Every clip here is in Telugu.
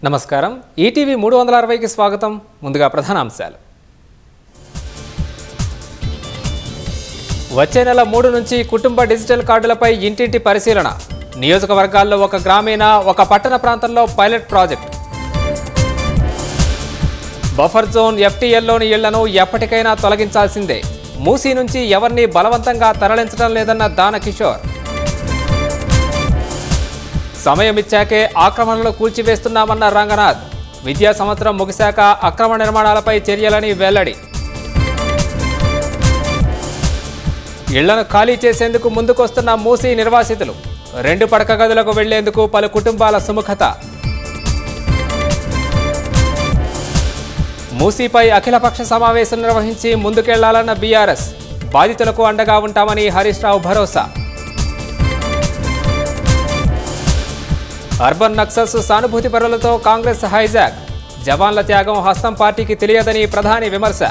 నమస్కారం. ఈటీవీ 360కి స్వాగతం. ముందుగా ప్రధానాంశాలు. వచ్చే నెల 3 నుంచి కుటుంబ డిజిటల్ కార్డులపై ఇంటింటి పరిశీలన. నియోజకవర్గాల్లో ఒక గ్రామీణ, ఒక పట్టణ ప్రాంతంలో పైలట్ ప్రాజెక్ట్. బఫర్ జోన్ ఎఫ్టీఎల్లోని ఇళ్లను ఎప్పటికైనా తొలగించాల్సిందే. మూసీ నుంచి ఎవరిని బలవంతంగా తరలించడం లేదన్న దాన కిషోర్. సమయం ఇచ్చాకే ఆక్రమణలు కూల్చివేస్తున్నామన్న రంగనాథ్. విద్యా సంవత్సరం ముగిశాక అక్రమ నిర్మాణాలపై చర్యలని వెల్లడి. ఇళ్లను ఖాళీ చేసేందుకు ముందుకొస్తున్న మూసీ నిర్వాసితులు. 2 పడక గదులకు వెళ్లేందుకు పలు కుటుంబాల సుముఖత. మూసీపై అఖిలపక్ష సమావేశం నిర్వహించి ముందుకెళ్లాలన్న బీఆర్ఎస్. బాధితులకు అండగా ఉంటామని హరీష్ రావు భరోసా. అర్బన్ నక్సల్స్ సానుభూతి పరులతో కాంగ్రెస్ హైజాక్. జవాన్ల త్యాగం హస్తం పార్టీకి తెలియదని ప్రధాని విమర్శ.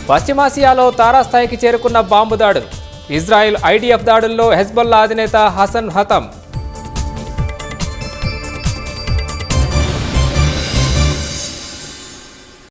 పశ్చిమాసియాలో తారాస్థాయికి చేరుకున్న బాంబు దాడులు. ఇజ్రాయెల్ ఐడిఎఫ్ దాడుల్లో హెజ్బొల్లా అధినేత హసన్ హతం.